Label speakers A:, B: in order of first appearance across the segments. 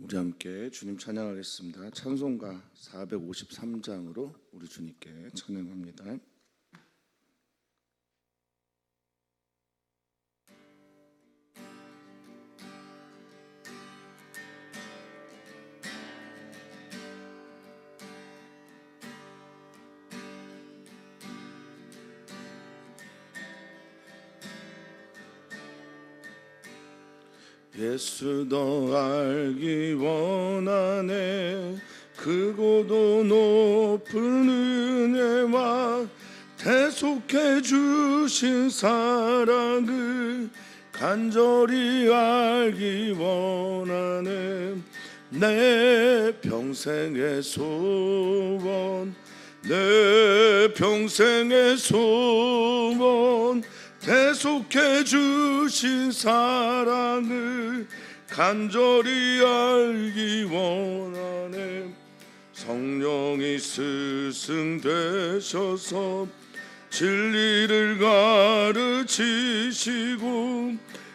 A: 우리 함께 주님 찬양하겠습니다. 찬송가 453장으로 우리 주님께 찬양합니다. 예수 더 알기 원하네. 크고도 높은 은혜와 대속해 주신 사랑을 간절히 알기 원하네. 내 평생의 소원, 내 평생의 소원, 대속해 주신 사랑을 간절히 알기 원하네. 성령이 스승되셔서 진리를 가르치시고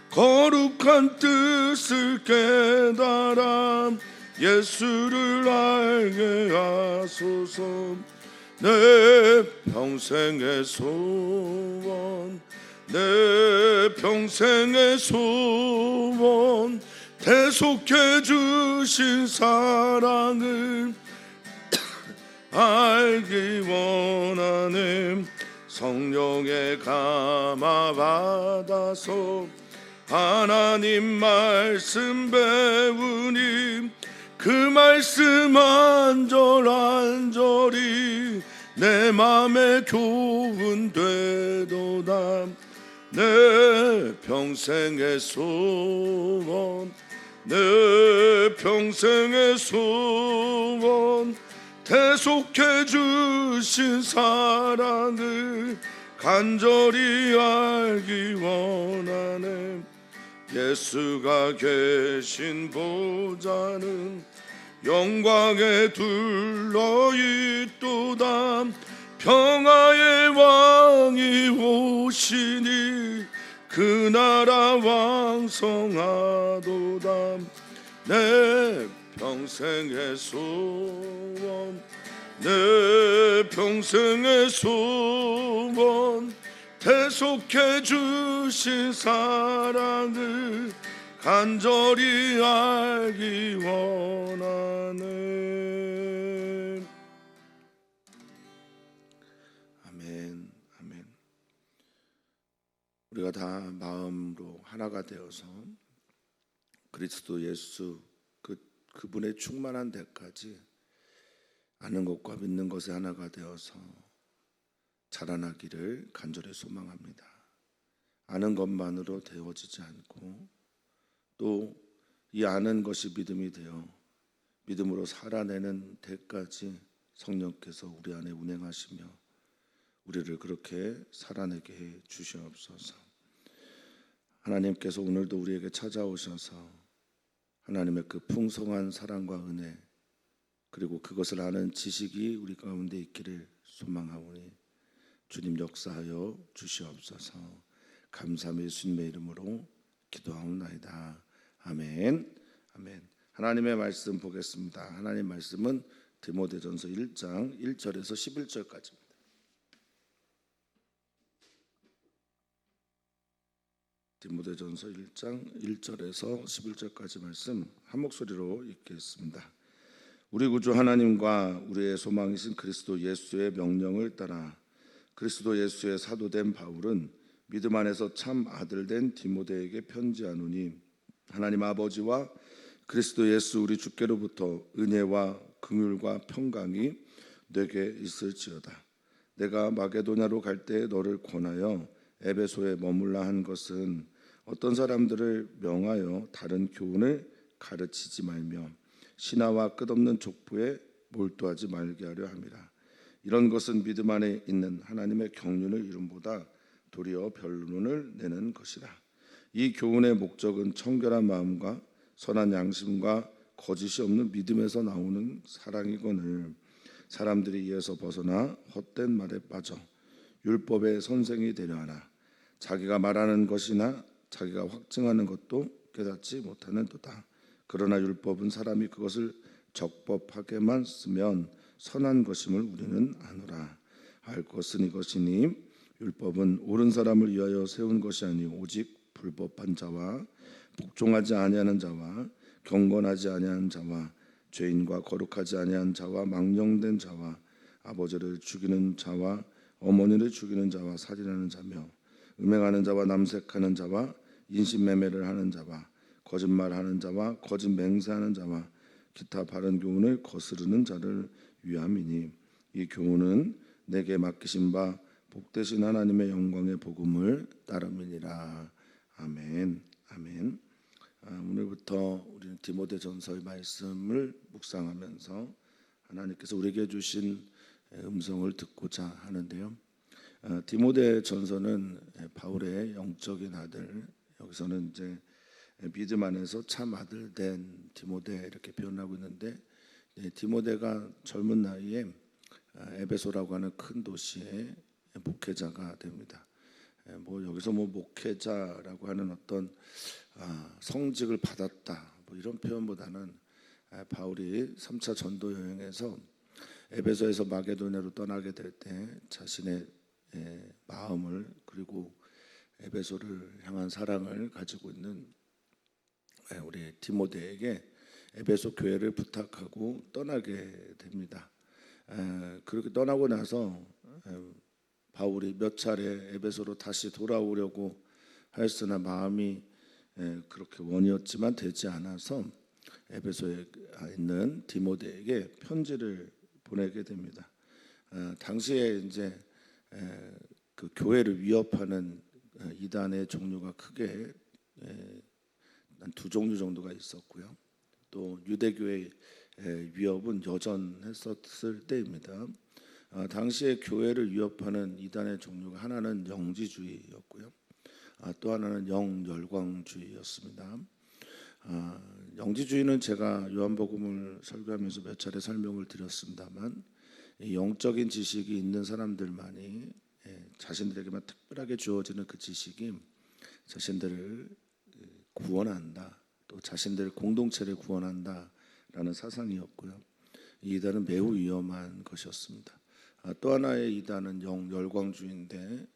A: 거룩한 뜻을 깨달아 예수를 알게 하소서. 내 평생의 소원, 내 평생의 소원, 대속해 주신 사랑을 알기 원하네. 성령의 감화 받아서 하나님 말씀 배우니 그 말씀 한 절 한 절이 내 맘에 교훈 되도다. 내 평생의 소원, 내 평생의 소원, 대속해 주신 사랑을 간절히 알기 원하네. 예수가 계신 보좌는 영광에 둘러있도다. 평화의 왕이 오시니 그 나라 왕성하도다. 내 평생의 소원, 내 평생의 소원, 대속해 주신 사랑을 간절히 알기 원하네. 아멘, 아멘. 우리가 다 마음으로 하나가 되어서 그리스도 예수 그분의 충만한 데까지 아는 것과 믿는 것에 하나가 되어서 자라나기를 간절히 소망합니다. 아는 것만으로 되어지지 않고 또 이 아는 것이 믿음이 되어 믿음으로 살아내는 데까지 성령께서 우리 안에 운행하시며 우리를 그렇게 살아내게 해 주시옵소서. 하나님께서 오늘도 우리에게 찾아오셔서 하나님의 그 풍성한 사랑과 은혜 그리고 그것을 아는 지식이 우리 가운데 있기를 소망하오니 주님 역사하여 주시옵소서. 감사함 예수님의 이름으로 기도하옵나이다. 아멘. 아멘. 하나님의 말씀 보겠습니다. 하나님의 말씀은 디모데전서 1장 1절에서 11절까지입니다. 디모데전서 1장 1절에서 11절까지 말씀 한 목소리로 읽겠습니다. 우리 구주 하나님과 우리의 소망이신 그리스도 예수의 명령을 따라 그리스도 예수의 사도된 바울은 믿음 안에서 참 아들 된 디모데에게 편지하노니 하나님 아버지와 그리스도 예수 우리 주께로부터 은혜와 긍휼과 평강이 내게 있을지어다. 내가 마게도냐로 갈 때에 너를 권하여 에베소에 머물라 한 것은 어떤 사람들을 명하여 다른 교훈을 가르치지 말며 신하와 끝없는 족보에 몰두하지 말게 하려 함이라. 이런 것은 믿음 안에 있는 하나님의 경륜을 이름보다 도리어 변론을 내는 것이라. 이 교훈의 목적은 청결한 마음과 선한 양심과 거짓이 없는 믿음에서 나오는 사랑이거늘 사람들이 이에서 벗어나 헛된 말에 빠져 율법의 선생이 되려 하나 자기가 말하는 것이나 자기가 확증하는 것도 깨닫지 못하는도다. 그러나 율법은 사람이 그것을 적법하게만 쓰면 선한 것임을 우리는 아노라. 알 것은 이것이니 율법은 옳은 사람을 위하여 세운 것이 아니요 오직 불법한 자와 복종하지 아니하는 자와 경건하지 아니하는 자와 죄인과 거룩하지 아니한 자와 망령된 자와 아버지를 죽이는 자와 어머니를 죽이는 자와 살인하는 자며 음행하는 자와 남색하는 자와 인신매매를 하는 자와 거짓말하는 자와 거짓 맹세하는 자와 기타 바른 교훈을 거스르는 자를 위함이니 이 교훈은 내게 맡기신 바 복되신 하나님의 영광의 복음을 따름이니라. 아멘. 아멘. 오늘부터 우리는 디모데전서의 말씀을 묵상하면서 하나님께서 우리에게 주신 음성을 듣고자 하는데요. 디모데전서는 바울의 영적인 아들, 여기서는 이제 믿음 안에서 참 아들 된 디모데 이렇게 표현하고 있는데, 디모데가 젊은 나이에 에베소라고 하는 큰 도시의 목회자가 됩니다. 여기서 목회자라고 하는 어떤 성직을 받았다 이런 표현보다는 바울이 3차 전도 여행에서 에베소에서 마게도냐로 떠나게 될 때 자신의 마음을 그리고 에베소를 향한 사랑을 가지고 있는 우리 디모데에게 에베소 교회를 부탁하고 떠나게 됩니다. 그렇게 떠나고 나서 바울이 몇 차례 에베소로 다시 돌아오려고 하였으나 마음이 그렇게 원이었지만 되지 않아서 에베소에 있는 디모데에게 편지를 보내게 됩니다. 당시에 이제 그 교회를 위협하는 이단의 종류가 크게 한 두 종류 정도가 있었고요. 또 유대교의 위협은 여전했었을 때입니다. 당시에 교회를 위협하는 이단의 종류가 하나는 영지주의였고요. 또 하나는 영열광주의였습니다. 영지주의는 제가 요한복음을 설교하면서 몇 차례 설명을 드렸습니다만, 영적인 지식이 있는 사람들만이 자신들에게만 특별하게 주어지는 그 지식이 자신들을 구원한다, 또 자신들 공동체를 구원한다라는 사상이었고요. 이 이단은 매우 위험한 것이었습니다. 또 하나의 이단은 영열광주의인데,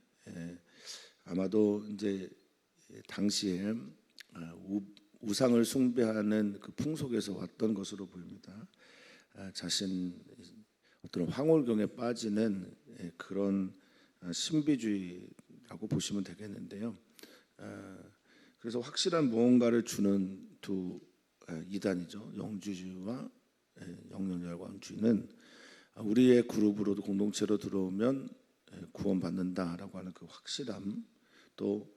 A: 아마도 이제 당시에 우상을 숭배하는 그 풍속에서 왔던 것으로 보입니다. 자신 어떤 황홀경에 빠지는 그런 신비주의라고 보시면 되겠는데요. 그래서 확실한 무언가를 주는 두 이단이죠. 영주주의와 영열광주의는 우리의 그룹으로도 공동체로 들어오면 구원받는다라고 하는 그 확실함, 또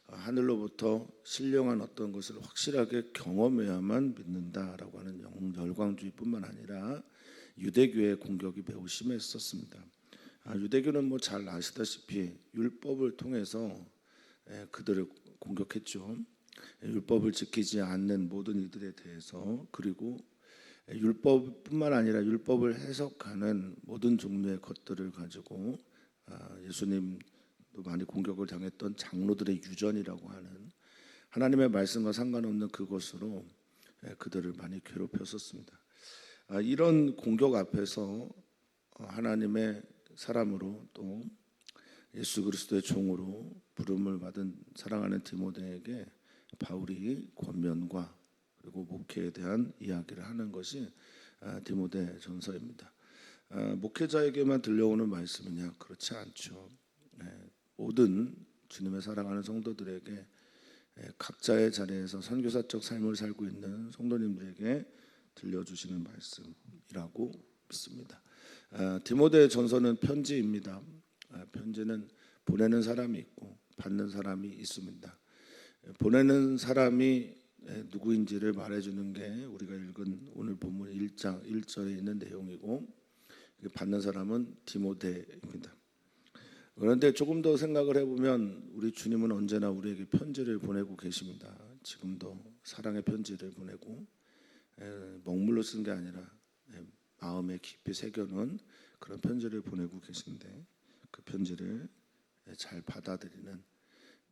A: 하늘로부터 신령한 어떤 것을 확실하게 경험해야만 믿는다라고 하는 영열광주의뿐만 아니라 유대교의 공격이 매우 심했었습니다. 유대교는 잘 아시다시피 율법을 통해서 그들을 공격했죠. 율법을 지키지 않는 모든 이들에 대해서, 그리고 율법뿐만 아니라 율법을 해석하는 모든 종류의 것들을 가지고 예수님도 많이 공격을 당했던 장로들의 유전이라고 하는 하나님의 말씀과 상관없는 그것으로 그들을 많이 괴롭혔었습니다. 이런 공격 앞에서 하나님의 사람으로 또 예수 그리스도의 종으로 부름을 받은 사랑하는 디모데에게 바울이 권면과 그리고 목회에 대한 이야기를 하는 것이 디모데 전서입니다. 목회자에게만 들려오는 말씀이냐? 그렇지 않죠. 모든 주님의 사랑하는 성도들에게 각자의 자리에서 선교사적 삶을 살고 있는 성도님들에게 들려주시는 말씀이라고 믿습니다. 디모데 전서는 편지입니다. 편지는 보내는 사람이 있고 받는 사람이 있습니다. 보내는 사람이 누구인지를 말해주는 게 우리가 읽은 오늘 본문 1장 1절에 있는 내용이고, 받는 사람은 디모데입니다. 그런데 조금 더 생각을 해보면 우리 주님은 언제나 우리에게 편지를 보내고 계십니다. 지금도 사랑의 편지를 보내고, 먹물로 쓴 게 아니라 마음에 깊이 새겨놓은 그런 편지를 보내고 계신데, 그 편지를 잘 받아들이는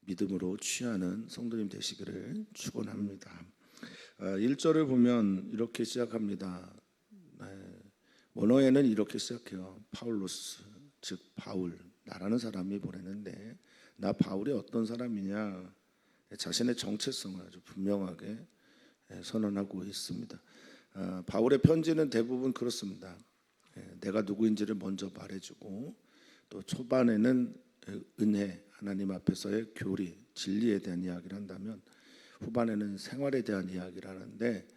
A: 믿음으로 취하는 성도님 되시기를 축원합니다. 1절을 보면 이렇게 시작합니다. 원어에는 이렇게 시작해요. 파울로스, 즉 바울, 나라는 사람이 보내는데 나 바울이 어떤 사람이냐, 자신의 정체성을 아주 분명하게 선언하고 있습니다. 바울의 편지는 대부분 그렇습니다. 내가 누구인지를 먼저 말해주고 또 초반에는 은혜, 하나님 앞에서의 교리, 진리에 대한 이야기를 한다면 후반에는 생활에 대한 이야기를 하는데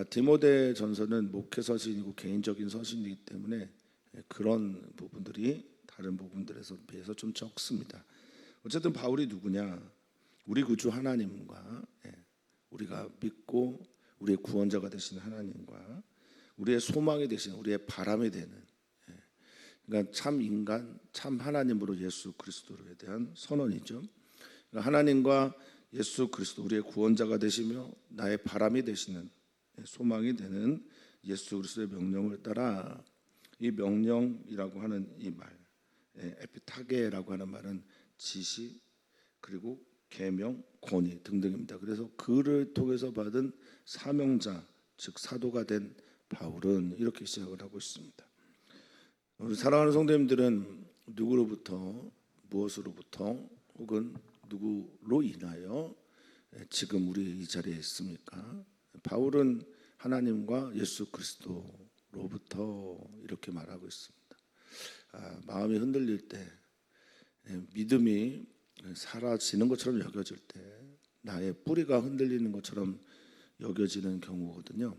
A: 디모데 전서는 목회 서신이고 개인적인 서신이기 때문에 그런 부분들이 다른 부분들에서 비해서 좀 적습니다. 어쨌든 바울이 누구냐? 우리 구주 하나님과 우리가 믿고 우리의 구원자가 되신 하나님과 우리의 소망이 되신, 우리의 바람이 되는, 그러니까 참 인간, 참 하나님으로 예수 그리스도에 대한 선언이죠. 그러니까 하나님과 예수 그리스도, 우리의 구원자가 되시며 나의 바람이 되시는, 소망이 되는 예수 그리스도의 명령을 따라, 이 명령이라고 하는 이 말, 에피타게라고 하는 말은 지시, 그리고 계명, 권위 등등입니다. 그래서 그를 통해서 받은 사명자, 즉 사도가 된 바울은 이렇게 시작을 하고 있습니다. 우리 사랑하는 성도님들은 누구로부터, 무엇으로부터, 혹은 누구로 인하여 지금 우리 이 자리에 있습니까? 바울은 하나님과 예수 그리스도로부터 이렇게 말하고 있습니다. 마음이 흔들릴 때, 믿음이 사라지는 것처럼 여겨질 때, 나의 뿌리가 흔들리는 것처럼 여겨지는 경우거든요.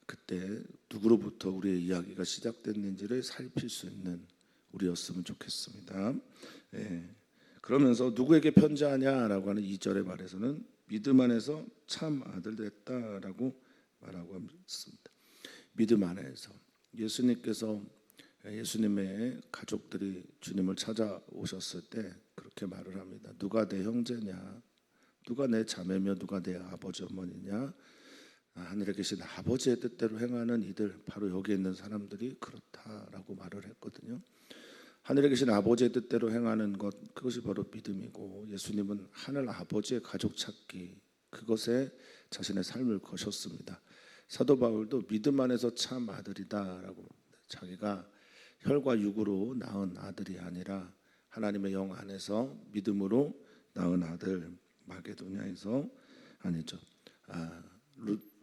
A: 그때 누구로부터 우리의 이야기가 시작됐는지를 살필 수 있는 우리였으면 좋겠습니다. 그러면서 누구에게 편지하냐라고 하는 2절의 말에서는 믿음 안에서 참 아들 됐다라고 말하고 있습니다. 믿음 안에서 예수님께서, 예수님의 가족들이 주님을 찾아오셨을 때 그렇게 말을 합니다. 누가 내 형제냐, 누가 내 자매며 누가 내 아버지 어머니냐, 하늘에 계신 아버지의 뜻대로 행하는 이들, 바로 여기 있는 사람들이 그렇다라고 말을 했거든요. 하늘에 계신 아버지의 뜻대로 행하는 것, 그것이 바로 믿음이고, 예수님은 하늘 아버지의 가족 찾기, 그것에 자신의 삶을 거셨습니다. 사도 바울도 믿음 안에서 참 아들이다라고, 자기가 혈과 육으로 낳은 아들이 아니라 하나님의 영 안에서 믿음으로 낳은 아들, 마게도냐에서, 아니죠,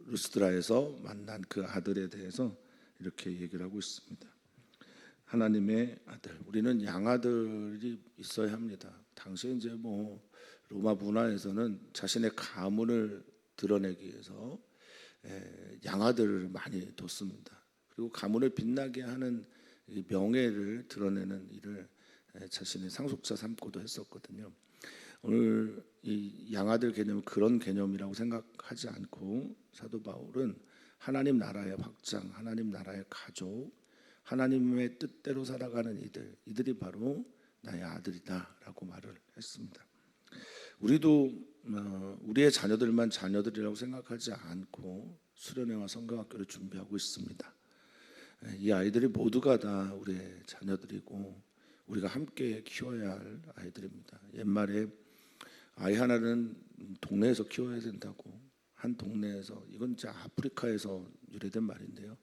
A: 루스드라에서 만난 그 아들에 대해서 이렇게 얘기를 하고 있습니다. 하나님의 아들, 우리는 양아들이 있어야 합니다. 당시에 이제 로마 문화에서는 자신의 가문을 드러내기 위해서 양아들을 많이 뒀습니다. 그리고 가문을 빛나게 하는 명예를 드러내는 일을 자신의 상속자 삼고도 했었거든요. 오늘 이 양아들 개념은 그런 개념이라고 생각하지 않고 사도 바울은 하나님 나라의 확장, 하나님 나라의 가족, 하나님의 뜻대로 살아가는 이들이 바로 나의 아들이다라고 말을 했습니다. 우리도 우리의 자녀들만 자녀들이라고 생각하지 않고 수련회와 성경학교를 준비하고 있습니다. 이 아이들이 모두가 다 우리의 자녀들이고 우리가 함께 키워야 할 아이들입니다. 옛말에 아이 하나는 동네에서 키워야 된다고, 한 동네에서, 이건 진짜 아프리카에서 유래된 말인데요.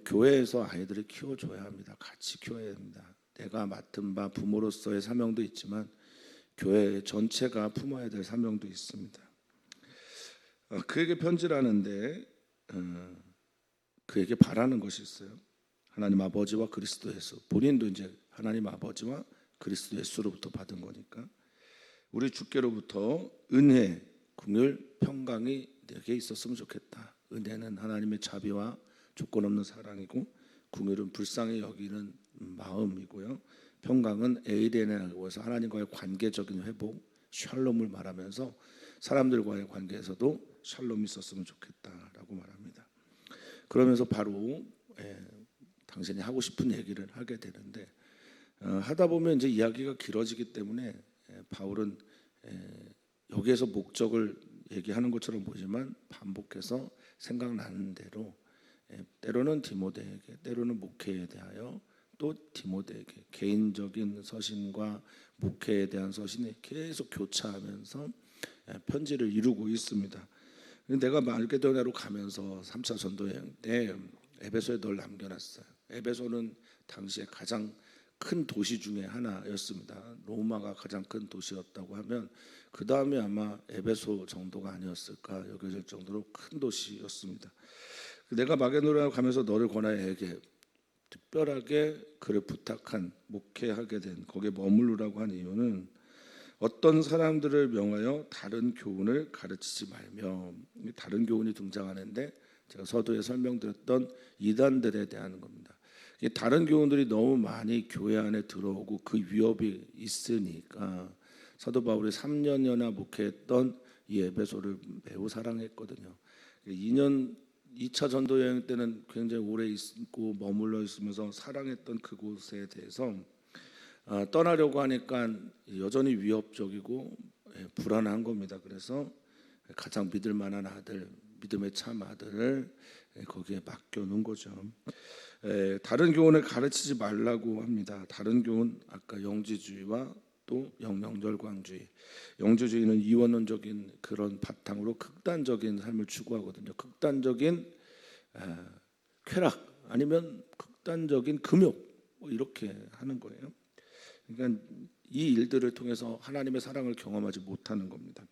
A: 교회에서 아이들을 키워줘야 합니다. 같이 키워야 합니다. 내가 맡은 바 부모로서의 사명도 있지만 교회 전체가 품어야 될 사명도 있습니다. 그에게 편지를 하는데 그에게 바라는 것이 있어요. 하나님 아버지와 그리스도 예수, 본인도 이제 하나님 아버지와 그리스도 예수로부터 받은 거니까, 우리 주께로부터 은혜, 긍휼, 평강이 내게 있었으면 좋겠다. 은혜는 하나님의 자비와 조건 없는 사랑이고, 긍휼은 불쌍히 여기는 마음이고요, 평강은 에이레네라고 해서 하나님과의 관계적인 회복, 샬롬을 말하면서 사람들과의 관계에서도 샬롬이 있었으면 좋겠다라고 말합니다. 그러면서 바로 당신이 하고 싶은 얘기를 하게 되는데, 하다 보면 이제 이야기가 길어지기 때문에 바울은 여기에서 목적을 얘기하는 것처럼 보이지만 반복해서 생각나는 대로 때로는 디모데에게, 때로는 목회에 대하여, 또 디모데에게 개인적인 서신과 목회에 대한 서신이 계속 교차하면서 편지를 이루고 있습니다. 내가 마게도냐로 가면서 3차 전도 여행 때 에베소에 널 남겨놨어요. 에베소는 당시에 가장 큰 도시 중에 하나였습니다. 로마가 가장 큰 도시였다고 하면 그 다음에 아마 에베소 정도가 아니었을까 여겨질 정도로 큰 도시였습니다. 내가 마게도냐로 가면서 너를 권하여 에게 특별하게 그를 부탁한 목회하게 된 거기에 머무르라고 한 이유는 어떤 사람들을 명하여 다른 교훈을 가르치지 말며, 다른 교훈이 등장하는데 제가 서두에 설명드렸던 이단들에 대한 겁니다. 다른 교훈들이 너무 많이 교회 안에 들어오고 그 위협이 있으니까 사도 바울이 3년여나 목회했던 이 에베소를 매우 사랑했거든요. 2차 전도 여행 때는 굉장히 오래 있고 머물러 있으면서 사랑했던 그곳에 대해서 떠나려고 하니까 여전히 위협적이고 불안한 겁니다. 그래서 가장 믿을 만한 아들, 믿음의 참 아들을 거기에 맡겨놓은 거죠. 다른 교훈을 가르치지 말라고 합니다. 다른 교훈, 아까 영지주의와 또 영영절광주의. 영지주의는 이원론적인 그런 바탕으로 극단적인 삶을 추구하거든요. 극단적인 쾌락 아니면 극단적인 금욕 뭐 이렇게 하는 거예요. 그러니까 이 일들을 통해서 하나님의 사랑을 경험하지 못하는 겁니다.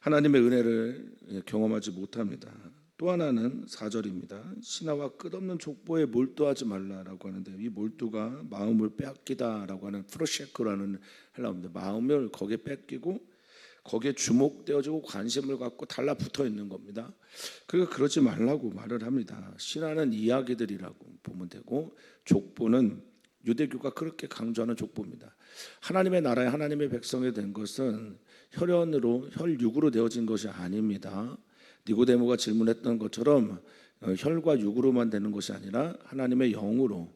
A: 하나님의 은혜를 경험하지 못합니다. 또 하나는 4절입니다. 신하와 끝없는 족보에 몰두하지 말라라고 하는데 이 몰두가 마음을 빼앗기다라고 하는 프로셰크라는 헬라어입니다. 마음을 거기에 뺏기고 거기에 주목되어지고 관심을 갖고 달라붙어 있는 겁니다. 그러니까 그러지 말라고 말을 합니다. 신하는 이야기들이라고 보면 되고 족보는 유대교가 그렇게 강조하는 족보입니다. 하나님의 나라에 하나님의 백성이 된 것은 혈연으로 혈육으로 되어진 것이 아닙니다. 니고데모가 질문했던 것처럼 혈과 육으로만 되는 것이 아니라 하나님의 영으로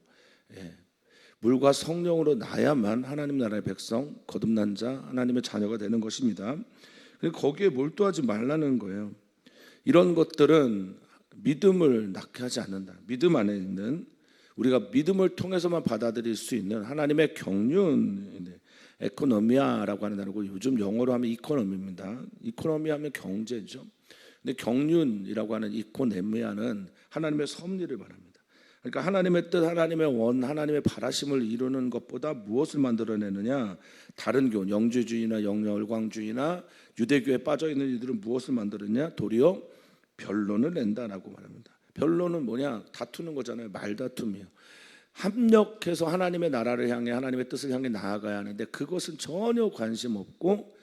A: 물과 성령으로 나야만 하나님 나라의 백성, 거듭난 자, 하나님의 자녀가 되는 것입니다. 거기에 몰두하지 말라는 거예요. 이런 것들은 믿음을 낳게 하지 않는다. 믿음 안에 있는 우리가 믿음을 통해서만 받아들일 수 있는 하나님의 경륜, 에코노미아라고 하는 단어고 요즘 영어로 하면 이코노미입니다. 이코노미 하면 경제죠. 근데 경륜이라고 하는 이코노미아는 하나님의 섭리를 말합니다. 그러니까 하나님의 뜻, 하나님의 원, 하나님의 바라심을 이루는 것보다 무엇을 만들어내느냐? 다른 교훈, 영주주의나 영열광주의나 유대교에 빠져있는 이들은 무엇을 만들었냐? 도리어 변론을 낸다라고 말합니다. 변론은 뭐냐? 다투는 거잖아요. 말다툼이에요. 합력해서 하나님의 나라를 향해 하나님의 뜻을 향해 나아가야 하는데 그것은 전혀 관심 없고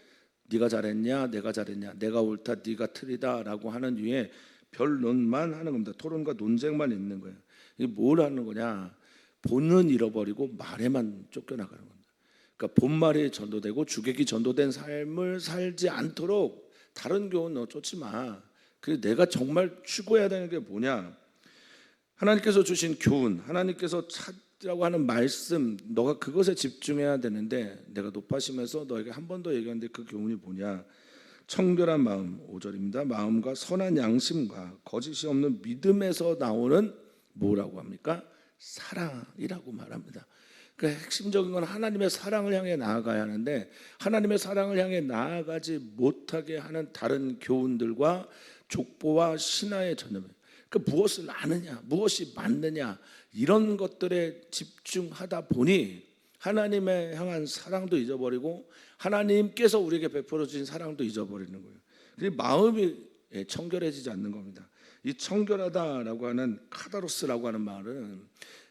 A: 네가 잘했냐 내가 잘했냐 내가 옳다 네가 틀리다라고 하는 위에 변론만 하는 겁니다. 토론과 논쟁만 있는 거예요. 이게 뭘 하는 거냐? 본은 잃어버리고 말에만 쫓겨나가는 겁니다. 그러니까 본말이 전도되고 주객이 전도된 삶을 살지 않도록 다른 교훈 너 쫓지 마. 그래서 내가 정말 추구해야 되는 게 뭐냐? 하나님께서 주신 교훈, 하나님께서 찾으라고 하는 말씀, 너가 그것에 집중해야 되는데 내가 높아심에서 너에게 한 번 더 얘기하는데 그 교훈이 뭐냐? 청결한 마음, 5절입니다. 마음과 선한 양심과 거짓이 없는 믿음에서 나오는 뭐라고 합니까? 사랑이라고 말합니다. 그 핵심적인 건 하나님의 사랑을 향해 나아가야 하는데 하나님의 사랑을 향해 나아가지 못하게 하는 다른 교훈들과 족보와 신화의 전념이에요. 그 무엇을 아느냐, 무엇이 맞느냐 이런 것들에 집중하다 보니 하나님의 향한 사랑도 잊어버리고 하나님께서 우리에게 베풀어 주신 사랑도 잊어버리는 거예요. 마음이 청결해지지 않는 겁니다. 이 청결하다라고 하는 카다로스라고 하는 말은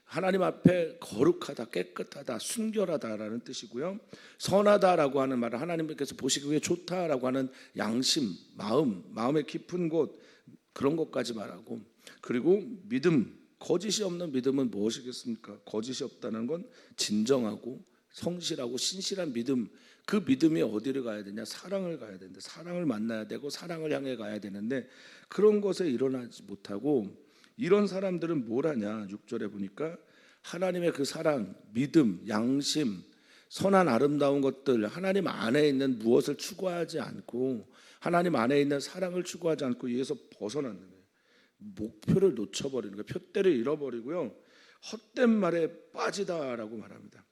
A: 하나님 앞에 거룩하다, 깨끗하다, 순결하다라는 뜻이고요. 선하다라고 하는 말은 하나님께서 보시기에 좋다라고 하는 양심, 마음의 깊은 곳 그런 것까지 말하고 그리고 믿음, 거짓이 없는 믿음은 무엇이겠습니까? 거짓이 없다는 건 진정하고 성실하고 신실한 믿음. 그 믿음이 어디를 가야 되냐? 사랑을 가야 되는데 사랑을 만나야 되고 사랑을 향해 가야 되는데 그런 것에 일어나지 못하고 이런 사람들은 뭘 하냐? 6절에 보니까 하나님의 그 사랑, 믿음, 양심, 선한 아름다운 것들 하나님 안에 있는 무엇을 추구하지 않고 하나님 안에 있는 사랑을 추구하지 않고 이에서 벗어나는 거예요. 목표를 놓쳐버리는 거예요. 표대를 잃어버리고요. 헛된 말에 빠지다라고 말합니다.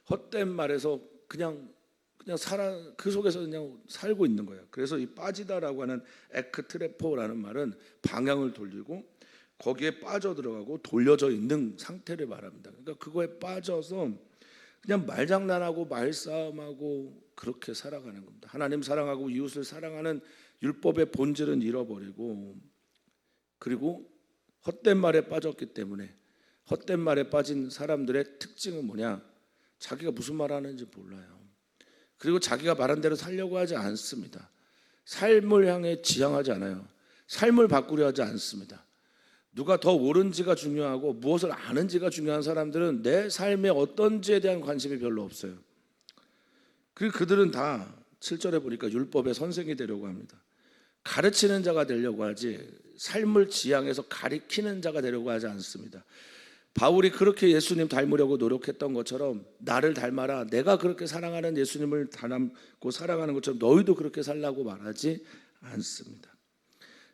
A: 헛된 말에서 그냥 그냥 그 속에서 그냥 살고 있는 거예요. 그래서 이 빠지다라고 하는 에크트레포라는 말은 방향을 돌리고 거기에 빠져 들어가고 돌려져 있는 상태를 말합니다. 그러니까 그거에 빠져서 그냥 말장난하고 말싸움하고 그렇게 살아가는 겁니다. 하나님 사랑하고 이웃을 사랑하는 율법의 본질은 잃어버리고, 그리고 헛된 말에 빠졌기 때문에, 헛된 말에 빠진 사람들의 특징은 뭐냐? 자기가 무슨 말 하는지 몰라요. 그리고 자기가 말한 대로 살려고 하지 않습니다. 삶을 향해 지향하지 않아요. 삶을 바꾸려 하지 않습니다. 누가 더 옳은지가 중요하고 무엇을 아는지가 중요한 사람들은 내 삶의 어떤지에 대한 관심이 별로 없어요. 그리고 그들은 다 7절에 보니까 율법의 선생이 되려고 합니다. 가르치는 자가 되려고 하지 삶을 지향해서 가리키는 자가 되려고 하지 않습니다. 바울이 그렇게 예수님 닮으려고 노력했던 것처럼 나를 닮아라, 내가 그렇게 사랑하는 예수님을 닮고 사랑하는 것처럼 너희도 그렇게 살라고 말하지 않습니다.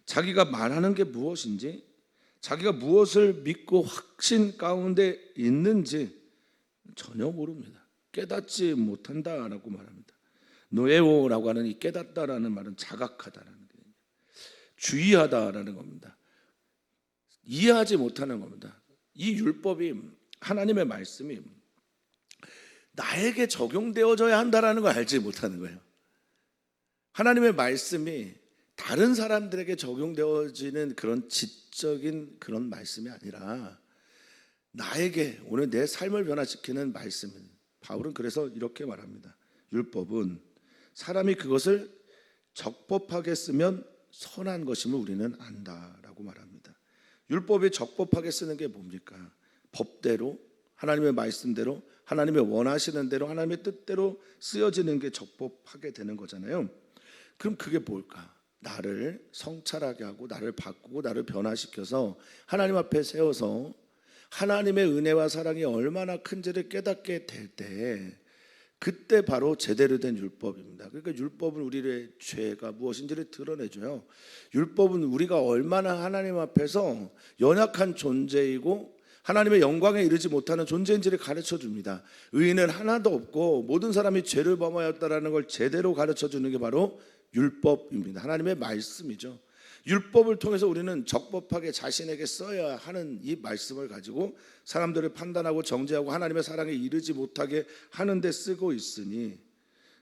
A: 자기가 말하는 게 무엇인지, 자기가 무엇을 믿고 확신 가운데 있는지 전혀 모릅니다. 깨닫지 못한다라고 말합니다. 노에오라고 하는 이 깨닫다라는 말은 자각하다라는 거예요. 주의하다라는 겁니다. 이해하지 못하는 겁니다. 이 율법이, 하나님의 말씀이 나에게 적용되어져야 한다라는 걸 알지 못하는 거예요. 하나님의 말씀이 다른 사람들에게 적용되어지는 그런 지적인 그런 말씀이 아니라 나에게 오늘 내 삶을 변화시키는 말씀은, 바울은 그래서 이렇게 말합니다. 율법은 사람이 그것을 적법하게 쓰면 선한 것임을 우리는 안다라고 말합니다. 율법이 적법하게 쓰는 게 뭡니까? 법대로, 하나님의 말씀대로, 하나님의 원하시는 대로, 하나님의 뜻대로 쓰여지는 게 적법하게 되는 거잖아요. 그럼 그게 뭘까? 나를 성찰하게 하고 나를 바꾸고 나를 변화시켜서 하나님 앞에 세워서 하나님의 은혜와 사랑이 얼마나 큰지를 깨닫게 될 때, 그때 바로 제대로 된 율법입니다. 그러니까 율법은 우리의 죄가 무엇인지를 드러내줘요. 율법은 우리가 얼마나 하나님 앞에서 연약한 존재이고 하나님의 영광에 이르지 못하는 존재인지를 가르쳐 줍니다. 의인은 하나도 없고 모든 사람이 죄를 범하였다라는 걸 제대로 가르쳐 주는 게 바로 율법입니다. 하나님의 말씀이죠. 율법을 통해서 우리는 적법하게 자신에게 써야 하는 이 말씀을 가지고 사람들을 판단하고 정죄하고 하나님의 사랑에 이르지 못하게 하는 데 쓰고 있으니,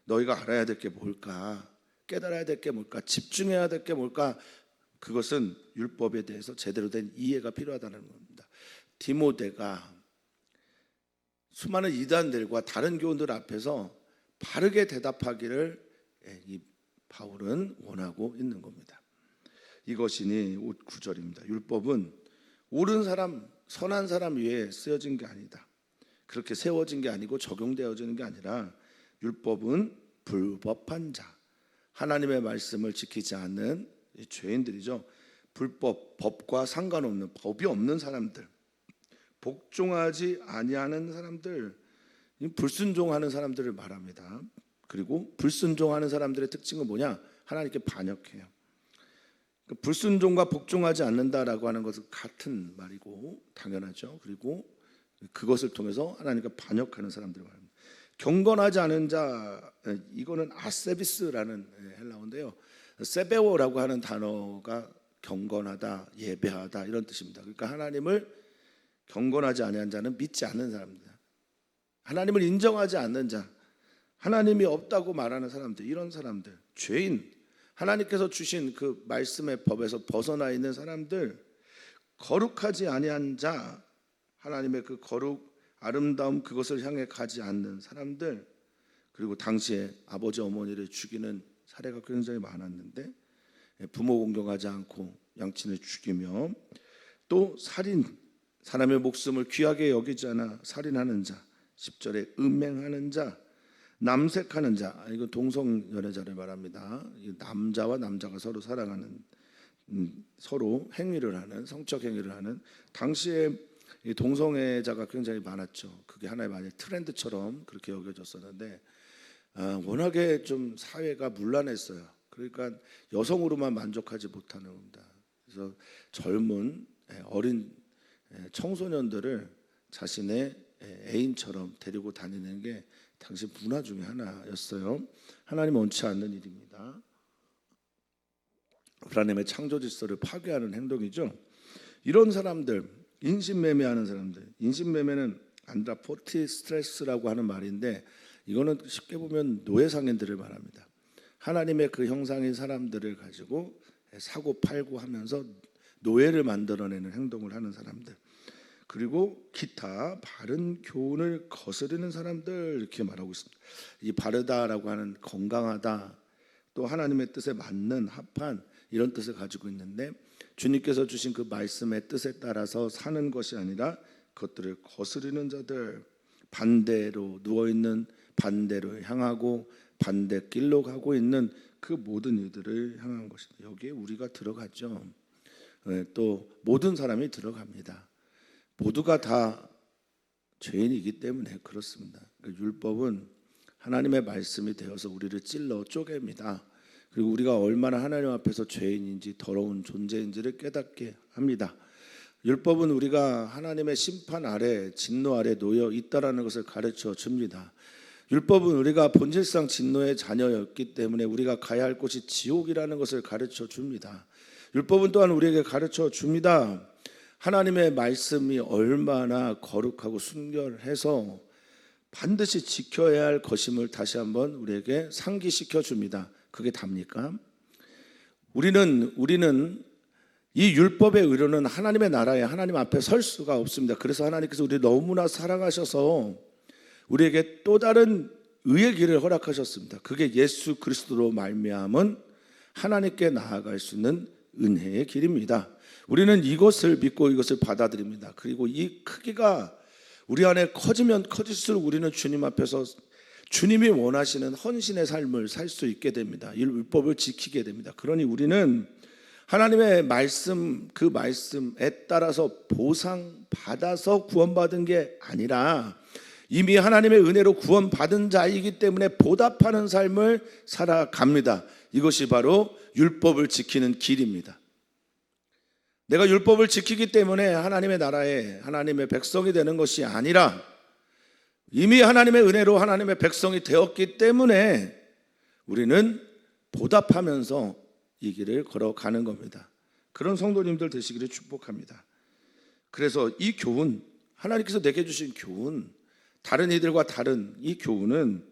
A: 너희가 알아야 될 게 뭘까? 깨달아야 될 게 뭘까? 집중해야 될 게 뭘까? 그것은 율법에 대해서 제대로 된 이해가 필요하다는 겁니다. 디모데가 수많은 이단들과 다른 교훈들 앞에서 바르게 대답하기를 이 바울은 원하고 있는 겁니다. 이것이니 9절입니다. 율법은 옳은 사람, 선한 사람 위에 쓰여진 게 아니다. 그렇게 세워진 게 아니고 적용되어지는 게 아니라 율법은 불법한 자, 하나님의 말씀을 지키지 않는 죄인들이죠. 불법, 법과 상관없는, 법이 없는 사람들, 복종하지 아니하는 사람들, 불순종하는 사람들을 말합니다. 그리고 불순종하는 사람들의 특징은 뭐냐? 하나님께 반역해요. 불순종과 복종하지 않는다라고 하는 것은 같은 말이고 당연하죠. 그리고 그것을 통해서 하나님께 반역하는 사람들을 말합니다. 경건하지 않은 자, 이거는 아세비스라는 헬라어인데요. 세베오라고 하는 단어가 경건하다, 예배하다 이런 뜻입니다. 그러니까 하나님을 경건하지 아니한 자는 믿지 않는 사람입니다. 하나님을 인정하지 않는 자, 하나님이 없다고 말하는 사람들, 이런 사람들, 죄인, 하나님께서 주신 그 말씀의 법에서 벗어나 있는 사람들, 거룩하지 아니한 자, 하나님의 그 거룩, 아름다움, 그것을 향해 가지 않는 사람들, 그리고 당시에 아버지 어머니를 죽이는 사례가 굉장히 많았는데 부모 공경하지 않고 양친을 죽이며, 또 살인, 사람의 목숨을 귀하게 여기지 않아 살인하는 자, 10절에 음행하는 자, 남색하는 자, 이거 동성연애자를 말합니다. 남자와 남자가 서로 사랑하는, 서로 행위를 하는, 성적 행위를 하는, 당시에 이 동성애자가 굉장히 많았죠. 그게 하나의 만약 트렌드처럼 그렇게 여겨졌었는데 워낙에 좀 사회가 문란했어요. 그러니까 여성으로만 만족하지 못하는 겁니다. 그래서 젊은 어린 청소년들을 자신의 애인처럼 데리고 다니는 게 당시 문화 중에 하나였어요. 하나님 원치 않는 일입니다. 하나님의 창조 질서를 파괴하는 행동이죠. 이런 사람들, 인신매매하는 사람들, 인신매매는 안드라포티 스트레스라고 하는 말인데 이거는 쉽게 보면 노예상인들을 말합니다. 하나님의 그 형상인 사람들을 가지고 사고 팔고 하면서 노예를 만들어내는 행동을 하는 사람들, 그리고 기타 바른 교훈을 거스르는 사람들, 이렇게 말하고 있습니다. 이 바르다라고 하는 건강하다, 또 하나님의 뜻에 맞는 합한 이런 뜻을 가지고 있는데 주님께서 주신 그 말씀의 뜻에 따라서 사는 것이 아니라 그것들을 거스르는 자들, 반대로 누워있는, 반대로 향하고 반대길로 가고 있는 그 모든 이들을 향한 것입니다. 여기에 우리가 들어가죠. 또 모든 사람이 들어갑니다. 모두가 다 죄인이기 때문에 그렇습니다. 율법은 하나님의 말씀이 되어서 우리를 찔러 쪼갭니다. 그리고 우리가 얼마나 하나님 앞에서 죄인인지 더러운 존재인지를 깨닫게 합니다. 율법은 우리가 하나님의 심판 아래, 진노 아래 놓여 있다라는 것을 가르쳐 줍니다. 율법은 우리가 본질상 진노의 자녀였기 때문에 우리가 가야 할 곳이 지옥이라는 것을 가르쳐 줍니다. 율법은 또한 우리에게 가르쳐 줍니다. 하나님의 말씀이 얼마나 거룩하고 순결해서 반드시 지켜야 할 것임을 다시 한번 우리에게 상기시켜 줍니다. 그게 답니까? 우리는 이 율법의 의로는 하나님의 나라에 하나님 앞에 설 수가 없습니다. 그래서 하나님께서 우리를 너무나 사랑하셔서 우리에게 또 다른 의의 길을 허락하셨습니다. 그게 예수 그리스도로 말미암은 하나님께 나아갈 수 있는 은혜의 길입니다. 우리는 이것을 믿고 이것을 받아들입니다. 그리고 이 크기가 우리 안에 커지면 커질수록 우리는 주님 앞에서 주님이 원하시는 헌신의 삶을 살 수 있게 됩니다. 이 율법을 지키게 됩니다. 그러니 우리는 하나님의 말씀, 그 말씀에 따라서 보상받아서 구원받은 게 아니라 이미 하나님의 은혜로 구원받은 자이기 때문에 보답하는 삶을 살아갑니다. 이것이 바로 율법을 지키는 길입니다. 내가 율법을 지키기 때문에 하나님의 나라에 하나님의 백성이 되는 것이 아니라 이미 하나님의 은혜로 하나님의 백성이 되었기 때문에 우리는 보답하면서 이 길을 걸어가는 겁니다. 그런 성도님들 되시기를 축복합니다. 그래서 이 교훈, 하나님께서 내게 주신 교훈, 다른 이들과 다른 이 교훈은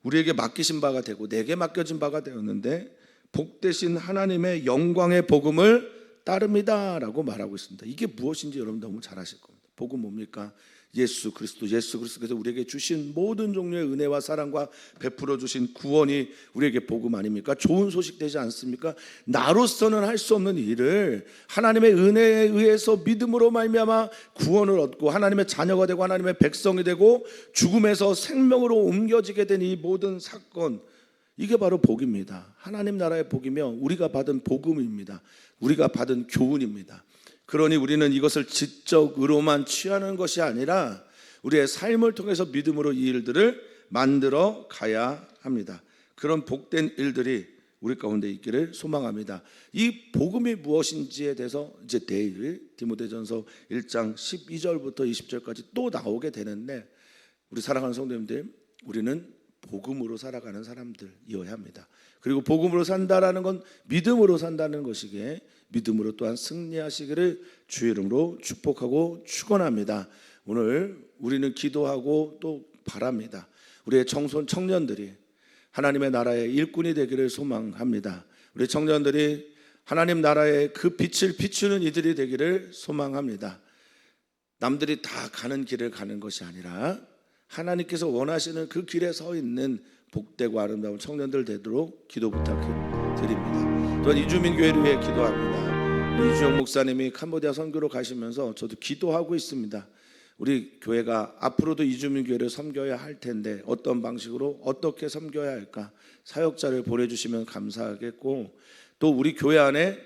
A: 우리에게 맡기신 바가 되고 내게 맡겨진 바가 되었는데 복되신 하나님의 영광의 복음을 따릅니다라고 말하고 있습니다. 이게 무엇인지 여러분 너무 잘 아실 겁니다. 복음 뭡니까? 예수 그리스도께서 우리에게 주신 모든 종류의 은혜와 사랑과 베풀어 주신 구원이 우리에게 복음 아닙니까? 좋은 소식 되지 않습니까? 나로서는 할 수 없는 일을 하나님의 은혜에 의해서 믿음으로 말미암아 구원을 얻고 하나님의 자녀가 되고 하나님의 백성이 되고 죽음에서 생명으로 옮겨지게 된 이 모든 사건, 이게 바로 복입니다. 하나님 나라의 복이며 우리가 받은 복음입니다. 우리가 받은 교훈입니다. 그러니 우리는 이것을 지적으로만 취하는 것이 아니라 우리의 삶을 통해서 믿음으로 이 일들을 만들어 가야 합니다. 그런 복된 일들이 우리 가운데 있기를 소망합니다. 이 복음이 무엇인지에 대해서 이제 내일 디모데전서 1장 12절부터 20절까지 또 나오게 되는데, 우리 사랑하는 성도님들, 우리는 복음으로 살아가는 사람들이어야 합니다. 그리고 복음으로 산다라는 건 믿음으로 산다는 것이기에 믿음으로 또한 승리하시기를 주의 이름으로 축복하고 축원합니다. 오늘 우리는 기도하고 또 바랍니다. 우리의 청년들이 하나님의 나라의 일꾼이 되기를 소망합니다. 우리 청년들이 하나님 나라의 그 빛을 비추는 이들이 되기를 소망합니다. 남들이 다 가는 길을 가는 것이 아니라 하나님께서 원하시는 그 길에 서 있는 복되고 아름다운 청년들 되도록 기도 부탁드립니다. 또한 이주민 교회를 위해 기도합니다. 이주영 목사님이 캄보디아 선교로 가시면서 저도 기도하고 있습니다. 우리 교회가 앞으로도 이주민 교회를 섬겨야 할 텐데 어떤 방식으로 어떻게 섬겨야 할까, 사역자를 보내주시면 감사하겠고, 또 우리 교회 안에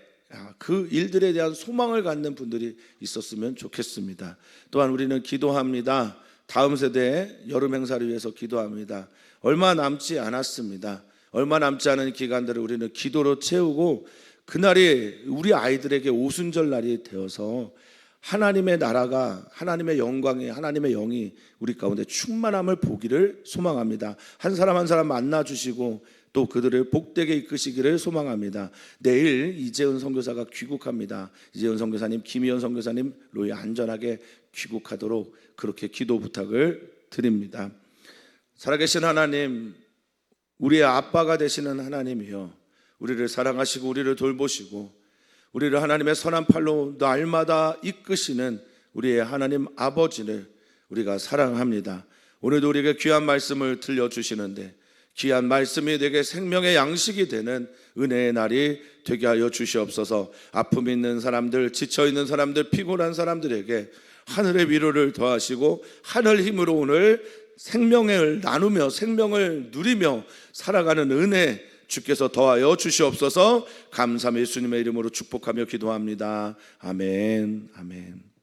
A: 그 일들에 대한 소망을 갖는 분들이 있었으면 좋겠습니다. 또한 우리는 기도합니다. 다음 세대의 여름 행사를 위해서 기도합니다. 얼마 남지 않았습니다. 얼마 남지 않은 기간들을 우리는 기도로 채우고 그날이 우리 아이들에게 오순절 날이 되어서 하나님의 나라가, 하나님의 영광이, 하나님의 영이 우리 가운데 충만함을 보기를 소망합니다. 한 사람 한 사람 만나주시고 또 그들을 복되게 이끄시기를 소망합니다. 내일 이재은 선교사가 귀국합니다. 이재은 선교사님, 김희연 선교사님 로에 안전하게 귀국하도록 그렇게 기도 부탁을 드립니다. 살아계신 하나님, 우리의 아빠가 되시는 하나님이여, 우리를 사랑하시고 우리를 돌보시고 우리를 하나님의 선한 팔로 날마다 이끄시는 우리의 하나님 아버지를 우리가 사랑합니다. 오늘도 우리에게 귀한 말씀을 들려주시는데 귀한 말씀이 되게 생명의 양식이 되는 은혜의 날이 되게 하여 주시옵소서. 아픔 있는 사람들, 지쳐있는 사람들, 피곤한 사람들에게 하늘의 위로를 더하시고 하늘 힘으로 오늘 생명을 나누며 생명을 누리며 살아가는 은혜 주께서 더하여 주시옵소서. 감사함 예수님의 이름으로 축복하며 기도합니다. 아멘. 아멘.